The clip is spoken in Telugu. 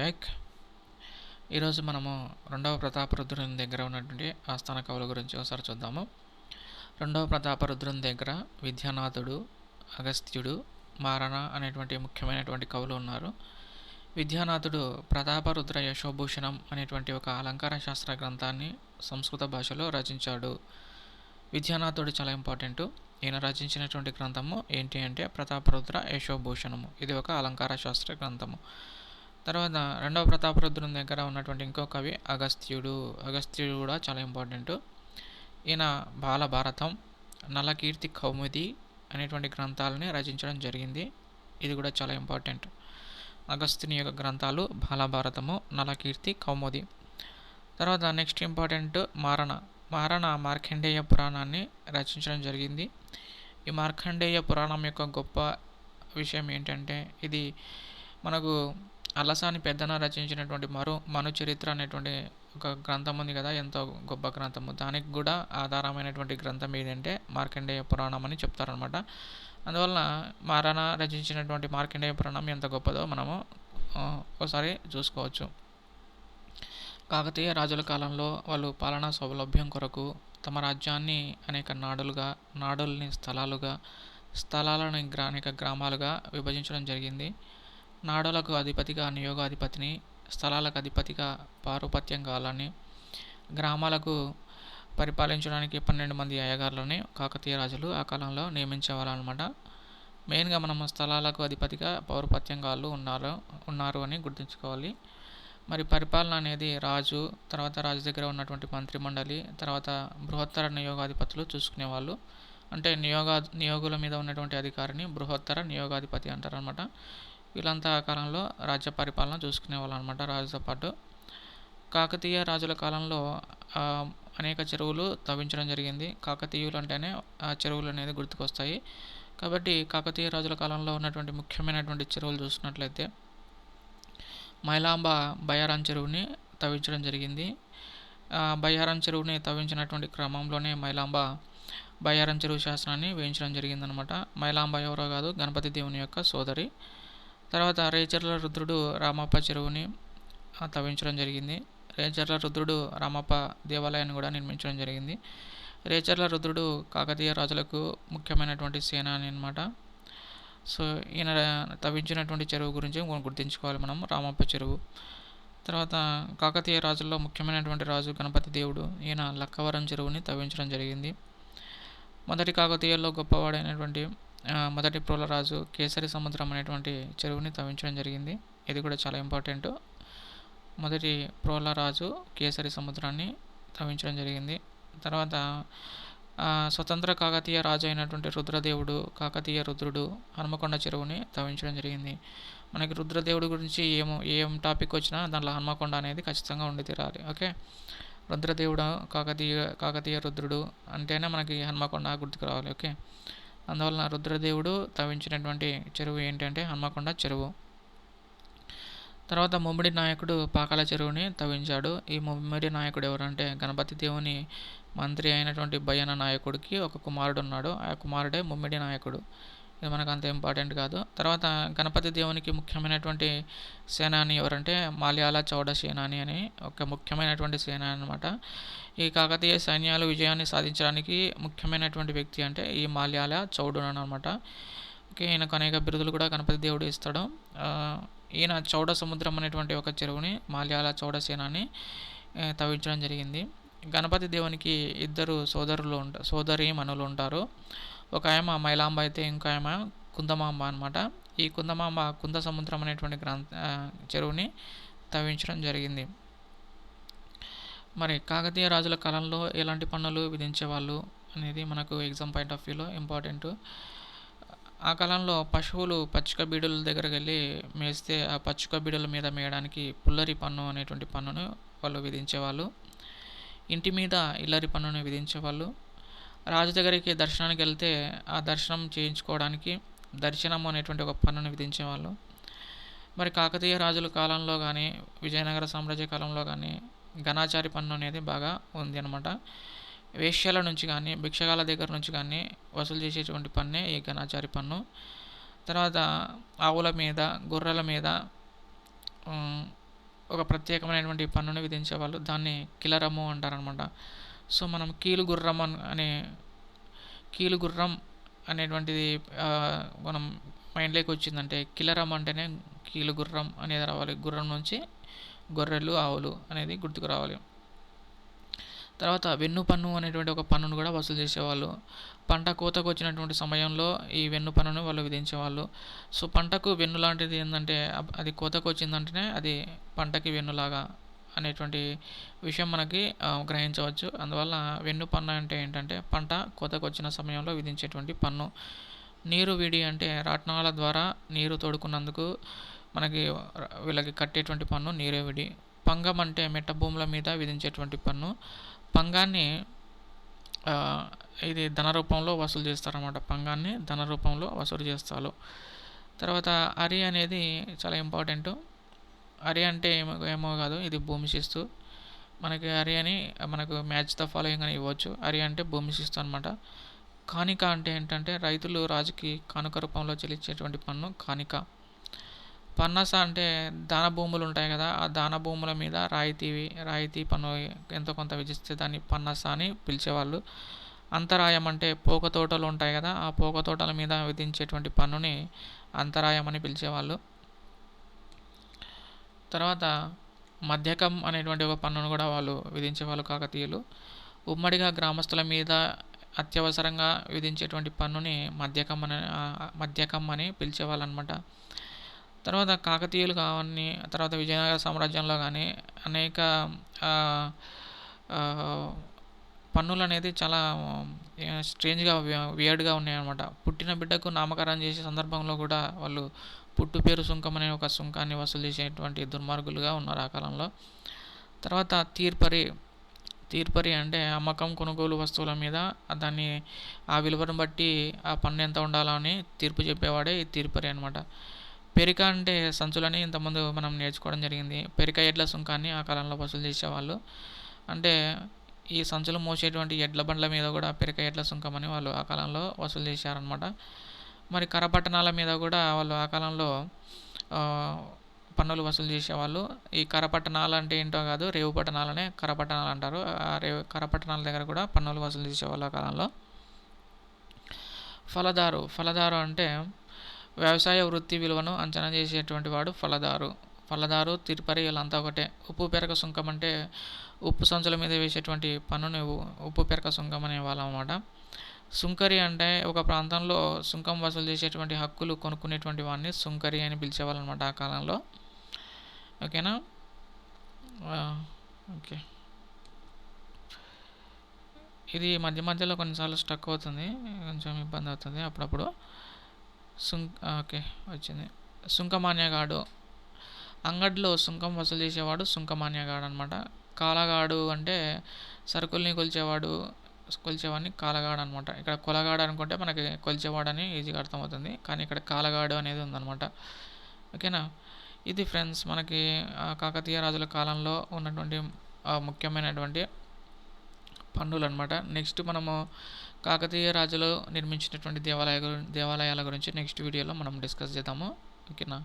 బ్యాక్. ఈరోజు మనము రెండవ ప్రతాపరుద్రుని దగ్గర ఉన్నటువంటి ఆస్థాన కవుల గురించి ఒకసారి చూద్దాము. రెండవ ప్రతాపరుద్రుని దగ్గర విద్యానాథుడు, అగస్త్యుడు, మారణ అనేటువంటి ముఖ్యమైనటువంటి కవులు ఉన్నారు. విద్యానాథుడు ప్రతాపరుద్ర యశోభూషణం అనేటువంటి ఒక అలంకార శాస్త్ర గ్రంథాన్ని సంస్కృత భాషలో రచించాడు. విద్యానాథుడు చాలా ఇంపార్టెంట్. ఈయన రచించినటువంటి గ్రంథము ఏంటి అంటే ప్రతాపరుద్ర యశోభూషణము. ఇది ఒక అలంకార శాస్త్ర గ్రంథము. తర్వాత రెండవ ప్రతాపరుద్రుని దగ్గర ఉన్నటువంటి ఇంకో కవి అగస్త్యుడు. అగస్త్యుడు కూడా చాలా ఇంపార్టెంట్. ఈయన బాలభారతం, నలకీర్తి కౌముది అనేటువంటి గ్రంథాలని రచించడం జరిగింది. ఇది కూడా చాలా ఇంపార్టెంట్. అగస్త్యుని యొక్క గ్రంథాలు బాలభారతము, నలకీర్తి కౌముది. తర్వాత నెక్స్ట్ ఇంపార్టెంట్ మారణ మార్కండేయ పురాణాన్ని రచించడం జరిగింది. ఈ మార్కండేయ పురాణం యొక్క గొప్ప విషయం ఏంటంటే ఇది మనకు అలసాని పెద్దన రచించినటువంటి మను చరిత్ర అనేటువంటి ఒక గ్రంథం ఉంది కదా, ఎంతో గొప్ప గ్రంథము. దానికి కూడా ఆధారమైనటువంటి గ్రంథం ఏంటంటే మార్కండేయ పురాణం అని చెప్తారనమాట. అందువలన మారణ రచించినటువంటి మార్కండేయ పురాణం ఎంత గొప్పదో మనము ఒకసారి చూసుకోవచ్చు. కాకతీయ రాజుల కాలంలో వాళ్ళు పాలనా సౌలభ్యం కొరకు తమ రాజ్యాన్ని అనేక నాడుల్ని స్థలాలను అనేక గ్రామాలుగా విభజించడం జరిగింది. నాడులకు అధిపతిగా నియోగాధిపతిని, స్థలాలకు అధిపతిగా పారుపత్యంగాలని, గ్రామాలకు పరిపాలించడానికి 12 మంది అయ్యగారులని కాకతీయ రాజులు ఆ కాలంలో నియమించేవాళ్ళనమాట. మెయిన్గా మనము స్థలాలకు అధిపతిగా పౌరపత్యంగాళ్ళు ఉన్నారు అని గుర్తుంచుకోవాలి. మరి పరిపాలన అనేది రాజు, తర్వాత రాజు దగ్గర ఉన్నటువంటి మంత్రిమండలి, తర్వాత బృహత్తర నియోగాధిపతులు చూసుకునేవాళ్ళు. అంటే నియోగుల మీద ఉన్నటువంటి అధికారిని బృహత్తర నియోగాధిపతి అంటారనమాట. వీళ్ళంతా ఆ కాలంలో రాజ్య పరిపాలన చూసుకునేవాళ్ళు అనమాట రాజుతో పాటు. కాకతీయ రాజుల కాలంలో అనేక చెరువులు తవ్వించడం జరిగింది. కాకతీయులు అంటేనే ఆ చెరువులు అనేది గుర్తుకొస్తాయి. కాబట్టి కాకతీయ రాజుల కాలంలో ఉన్నటువంటి ముఖ్యమైనటువంటి చెరువులు చూసినట్లయితే మైలాంబ బయ్యారం చెరువుని తవ్వించడం జరిగింది. బయ్యారం చెరువుని తవ్వించినటువంటి క్రమంలోనే మైలాంబ బయ్యారం చెరువు శాసనాన్ని వేయించడం జరిగిందనమాట. మైలాంబ ఎవరో కాదు, గణపతి దేవుని యొక్క సోదరి. తర్వాత రేచర్ల రుద్రుడు రామప్ప చెరువుని తవ్వించడం జరిగింది. రేచర్ల రుద్రుడు రామప్ప దేవాలయాన్ని కూడా నిర్మించడం జరిగింది. రేచర్ల రుద్రుడు కాకతీయ రాజులకు ముఖ్యమైనటువంటి సేనాని అనమాట. సో ఈయన తవ్వించినటువంటి చెరువు గురించి గుర్తుంచుకోవాలి మనం, రామప్ప చెరువు. తర్వాత కాకతీయ రాజుల్లో ముఖ్యమైనటువంటి రాజు గణపతి దేవుడు. ఈయన లక్కవరం చెరువుని తవ్వించడం జరిగింది. మొదటి కాకతీయుల్లో గొప్పవాడైనటువంటి మొదటి ప్రోలరాజు కేసరి సముద్రం అనేటువంటి చెరువుని తవ్వించడం జరిగింది. ఇది కూడా చాలా ఇంపార్టెంట్. మొదటి ప్రోలరాజు కేసరి సముద్రాన్ని తవ్వించడం జరిగింది. తర్వాత స్వతంత్ర కాకతీయ రాజు అయినటువంటి రుద్రదేవుడు, కాకతీయ రుద్రుడు హనుమకొండ చెరువుని తవ్వించడం జరిగింది. మనకి రుద్రదేవుడి గురించి ఏం టాపిక్ వచ్చినా దాంట్లో హనుమకొండ అనేది ఖచ్చితంగా ఉండి తీరాలి. ఓకే, రుద్రదేవుడు కాకతీయ రుద్రుడు అంటేనే మనకి హనుమకొండ గుర్తుకు రావాలి. ఓకే, అందువలన రుద్రదేవుడు తవ్వించినటువంటి చెరువు ఏంటంటే హనుమకొండ చెరువు. తర్వాత ముమ్మిడి నాయకుడు పాకాల చెరువుని తవ్వించాడు. ఈ ముమ్మిడి నాయకుడు ఎవరంటే గణపతి దేవుని మంత్రి అయినటువంటి బయ్యన నాయకుడికి ఒక కుమారుడు ఉన్నాడు. ఆ కుమారుడే ముమ్మిడి నాయకుడు. ఇది మనకు అంత ఇంపార్టెంట్ కాదు. తర్వాత గణపతి దేవునికి ముఖ్యమైనటువంటి సేనాని ఎవరంటే మాల్యాల చౌడ సేనాని అని ఒక ముఖ్యమైనటువంటి సేనాని అనమాట. ఈ కాకతీయ సైన్యాలు విజయాన్ని సాధించడానికి ముఖ్యమైనటువంటి వ్యక్తి అంటే ఈ మాల్యాల చౌడు అనమాట. ఓకే, ఈయనకు అనేక బిరుదులు కూడా గణపతి దేవుడు ఇస్తాడు. ఈయన చౌడ సముద్రం అనేటువంటి ఒక చెరువుని మాల్యాల చౌడ సేనాని తవ్వించడం జరిగింది. గణపతి దేవునికి 2 సోదరీమణులు ఉంటారు. ఒక ఆమె మైలాంబ అయితే ఇంకో ఆమె కుందమాంబ అనమాట. ఈ కుందమాంబ కుంద సముద్రం అనేటువంటి చెరువుని తవ్వించడం జరిగింది. మరి కాకతీయ రాజుల కాలంలో ఎలాంటి పన్నులు విధించేవాళ్ళు అనేది మనకు ఎగ్జామ్ పాయింట్ ఆఫ్ వ్యూలో ఇంపార్టెంట్. ఆ కాలంలో పశువులు పచ్చిక బీడుల దగ్గరికి వెళ్ళి మేస్తే ఆ పచ్చిక బీడుల మీద మేయడానికి పుల్లరి పన్ను అనేటువంటి పన్నును వాళ్ళు విధించేవాళ్ళు. ఇంటి మీద ఇల్లరి పన్నును విధించేవాళ్ళు. రాజు దగ్గరికి దర్శనానికి వెళ్తే ఆ దర్శనం చేయించుకోవడానికి దర్శనం అనేటువంటి ఒక పన్నును విధించేవాళ్ళు. మరి కాకతీయ రాజుల కాలంలో కానీ విజయనగర సామ్రాజ్య కాలంలో కానీ ఘనాచారి పన్ను అనేది బాగా ఉంది అనమాట. వేశ్యల నుంచి కానీ భిక్షగాల దగ్గర నుంచి కానీ వసూలు చేసేటువంటి పన్నే ఈ ఘనాచారి పన్ను. తర్వాత ఆవుల మీద, గొర్రెల మీద ఒక ప్రత్యేకమైనటువంటి పన్నును విధించేవాళ్ళు. దాన్ని కిలరము అంటారనమాట. సో మనం కీలుగుర్రం అనేటువంటిది మనం మైండ్లోకి వచ్చిందంటే కిలరం అంటేనే కీలుగుర్రం అనేది రావాలి. గుర్రం నుంచి గొర్రెలు, ఆవులు అనేది గుర్తుకు రావాలి. తర్వాత వెన్ను పన్ను అనేటువంటి ఒక పన్నును కూడా వసూలు చేసేవాళ్ళు. పంట కోతకు వచ్చినటువంటి సమయంలో ఈ వెన్ను పన్నును వాళ్ళు విధించేవాళ్ళు. సో పంటకు వెన్ను లాంటిది ఏంటంటే అది కోతకు వచ్చిందంటేనే అది పంటకి వెన్నులాగా అనేటువంటి విషయం మనకి గ్రహించవచ్చు. అందువల్ల వెన్ను పన్ను అంటే ఏంటంటే పంట కోతకు వచ్చిన సమయంలో విధించేటువంటి పన్ను. నీరు విడి అంటే రాట్నాల ద్వారా నీరు తోడుకున్నందుకు మనకి వీళ్ళకి కట్టేటువంటి పన్ను నీరు విడి. పంగం అంటే మెట్ట భూముల మీద విధించేటువంటి పన్ను. పంగాన్ని ఇది ధన రూపంలో వసూలు చేస్తారన్నమాట. పంగాన్ని ధన రూపంలో వసూలు చేస్తారు. తర్వాత అరి అనేది చాలా ఇంపార్టెంట్. అరి అంటే ఏమో కాదు, ఇది భూమి శిస్తు. మనకి అరి అని మనకు మ్యాచ్ ద ఫాలోయింగ్ అని ఇవ్వచ్చు. అరి అంటే భూమి శిస్తు అనమాట. కానిక అంటే ఏంటంటే రైతులు రాజుకి కానుక రూపంలో చెల్లించేటువంటి పన్ను కానిక. పన్నాస అంటే దాన భూములు ఉంటాయి కదా, ఆ దాన భూముల మీద రాయితీ పన్ను ఎంతో కొంత విధిస్తే దాన్ని పన్నాస అని పిలిచేవాళ్ళు. అంతరాయం అంటే పోక తోటలు ఉంటాయి కదా, ఆ పోక తోటల మీద విధించేటువంటి పన్నుని అంతరాయం అని పిలిచేవాళ్ళు. తర్వాత మధ్యకం అనేటువంటి ఒక పన్నును కూడా వాళ్ళు విధించేవాళ్ళు కాకతీయులు. ఉమ్మడిగా గ్రామస్తుల మీద అత్యవసరంగా విధించేటువంటి పన్నుని మధ్యకం అని పిలిచేవాళ్ళు అనమాట. తర్వాత కాకతీయులు కానీ తర్వాత విజయనగర సామ్రాజ్యంలో కానీ అనేక పన్నులు అనేది చాలా స్ట్రేంజ్గా వియర్డ్గా ఉన్నాయన్నమాట. పుట్టిన బిడ్డకు నామకరణం చేసే సందర్భంలో కూడా వాళ్ళు పుట్టు పేరు సుంకం అనే ఒక సుంకాన్ని వసూలు చేసేటువంటి దుర్మార్గులుగా ఉన్నారు ఆ కాలంలో. తర్వాత తీర్పరి అంటే అమ్మకం కొనుగోలు వస్తువుల మీద దాన్ని ఆ విలువను బట్టి ఆ పన్ను ఎంత ఉండాలో అని తీర్పు చెప్పేవాడే ఈ తీర్పరి అనమాట. పెరిక అంటే సంచులని ఇంతకుముందు మనం నేర్చుకోవడం జరిగింది. పెరిక ఎడ్ల సుంకాన్ని ఆ కాలంలో వసూలు చేసేవాళ్ళు. అంటే ఈ సంచులు మోసేటువంటి ఎడ్ల బండ్ల మీద కూడా పెరిక ఎడ్ల సుంకం అని వాళ్ళు ఆ కాలంలో వసూలు చేశారనమాట. మరి కరపట్టణాల మీద కూడా వాళ్ళు ఆ కాలంలో పన్నులు వసూలు చేసేవాళ్ళు. ఈ కరపట్టణాలు అంటే ఏంటో కాదు, రేవు పట్టణాలనే కరపట్టణాలు అంటారు. ఆ కరపట్టణాల దగ్గర కూడా పన్నులు వసూలు చేసేవాళ్ళు ఆ కాలంలో. ఫలదారు అంటే వ్యవసాయ వృత్తి విలువను అంచనా చేసేటువంటి వాడు ఫలదారు తీర్పరి వీళ్ళంతా ఒకటే. ఉప్పు పెరక సుంకం అంటే ఉప్పు సంచుల మీద వేసేటువంటి పన్నుని ఉప్పు పెరక సుంకం అనేవాళ్ళం అన్నమాట. సుంకరి అంటే ఒక ప్రాంతంలో సుంకం వసూలు చేసేటువంటి హక్కులు కొనుక్కునేటువంటి వాడిని సుంకరి అని పిలిచేవాళ్ళు అనమాట ఆ కాలంలో. ఓకేనా? ఓకే, ఇది మధ్యలో కొన్నిసార్లు స్టక్ అవుతుంది, కొంచెం ఇబ్బంది అవుతుంది అప్పుడప్పుడు. ఓకే, వచ్చింది. సుంకమాన్యగాడు అంగడిలో సుంకం వసూలు చేసేవాడు సుంకమాన్యగాడు అనమాట. కాలగాడు అంటే సరుకుల్ని కొలిచేవాడిని కాలగాడు అనమాట. ఇక్కడ కొలగాడు అనుకుంటే మనకి కొలిచేవాడని ఈజీగా అర్థమవుతుంది, కానీ ఇక్కడ కాలగాడు అనేది ఉందన్నమాట. ఓకేనా? ఇది ఫ్రెండ్స్ మనకి కాకతీయ రాజుల కాలంలో ఉన్నటువంటి ముఖ్యమైనటువంటి పన్నులు అనమాట. నెక్స్ట్ మనము కాకతీయ రాజులు నిర్మించినటువంటి దేవాలయాల గురించి నెక్స్ట్ వీడియోలో మనం డిస్కస్ చేద్దాము. ఓకేనా?